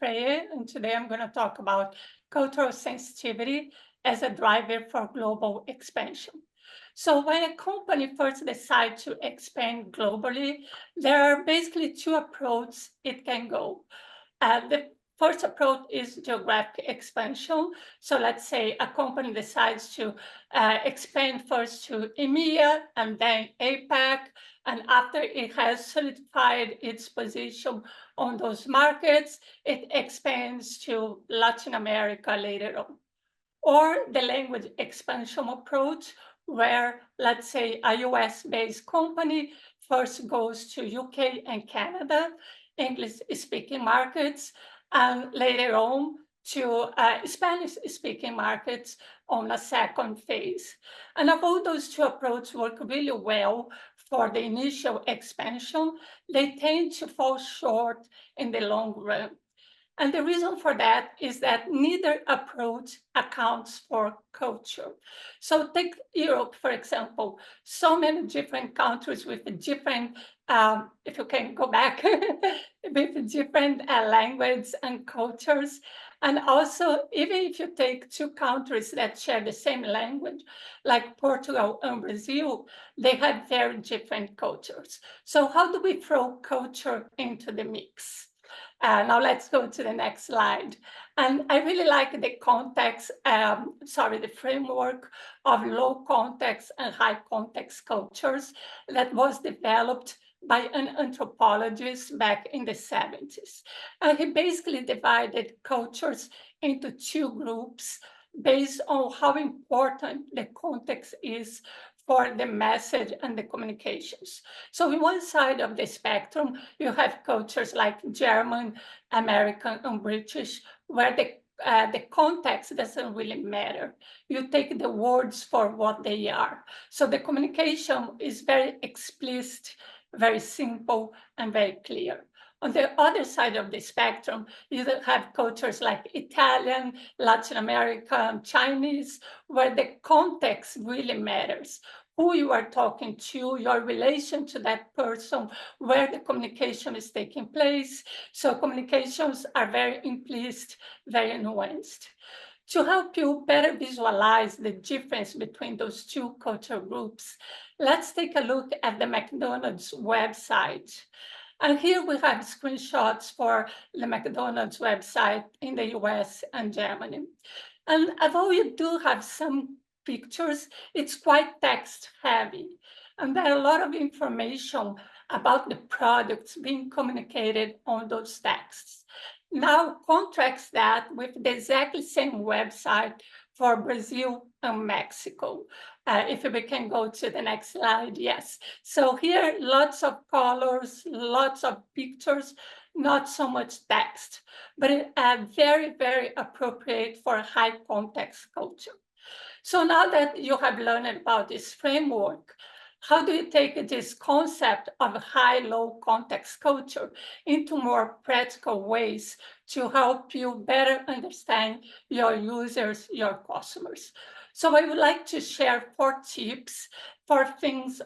Friere, and today I'm going to talk about cultural sensitivity as a driver for global expansion. So when a company first decides to expand globally, there are basically two approaches it can go. The first approach is geographic expansion. So let's say a company decides to expand first to EMEA and then APAC. And after it has solidified its position on those markets, it expands to Latin America later on. Or the language expansion approach, where let's say a US-based company first goes to UK and Canada, English-speaking markets, and later on to Spanish-speaking markets on a second phase. And although those two approaches work really well for the initial expansion, they tend to fall short in the long run. And the reason for that is that neither approach accounts for culture. So take Europe, for example, so many different countries with different, if you can go back, with different languages and cultures. And also, even if you take two countries that share the same language, like Portugal and Brazil, they have very different cultures. So how do we throw culture into the mix? Now let's go to the next slide. And I really like the the framework of low context and high context cultures that was developed by an anthropologist back in the 70s. And he basically divided cultures into two groups based on how important the context is for the message and the communications. So on one side of the spectrum, you have cultures like German, American, and British, where the context doesn't really matter. You take the words for what they are. So the communication is very explicit, very simple, and very clear. On the other side of the spectrum, you have cultures like Italian, Latin American, Chinese, where the context really matters. Who you are talking to, your relation to that person, where the communication is taking place. So communications are very implicit, very nuanced. To help you better visualize the difference between those two cultural groups, let's take a look at the McDonald's website. And here we have screenshots for the McDonald's website in the US and Germany. And although you do have some pictures, it's quite text heavy. And there are a lot of information about the products being communicated on those texts. Now contrast that with the exactly same website for Brazil and Mexico. If we can go to the next slide, yes. So here, lots of colors, lots of pictures, not so much text, but very, very appropriate for high context culture. So now that you have learned about this framework, how do you take this concept of high-low context culture into more practical ways to help you better understand your users, your customers? So I would like to share 4 tips for things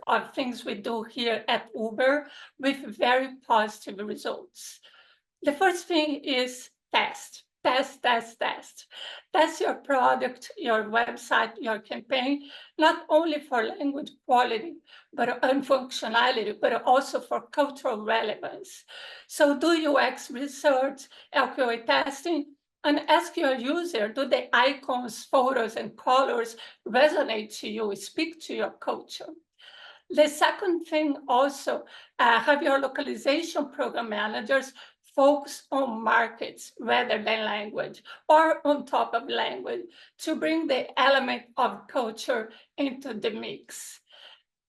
we do here at Uber with very positive results. The first thing is test. Test your product, your website, your campaign, not only for language quality and functionality, but also for cultural relevance. So do UX research, LQA testing, and ask your user, do the icons, photos, and colors resonate to you, speak to your culture? The second thing also, have your localization program managers focus on markets rather than language, or on top of language, to bring the element of culture into the mix.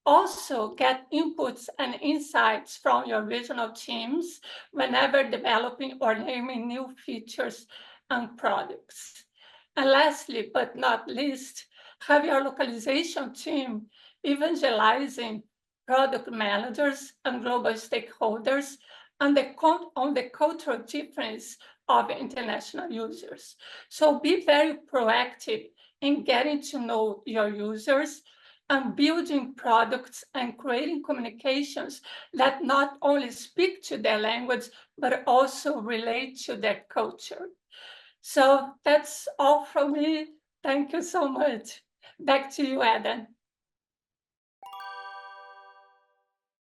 Also, get inputs and insights from your regional teams whenever developing or naming new features and products. And lastly, but not least, have your localization team evangelizing product managers and global stakeholders on the cultural difference of international users. So be very proactive in getting to know your users, and building products and creating communications that not only speak to their language, but also relate to their culture. So that's all from me. Thank you so much. Back to you, Adam.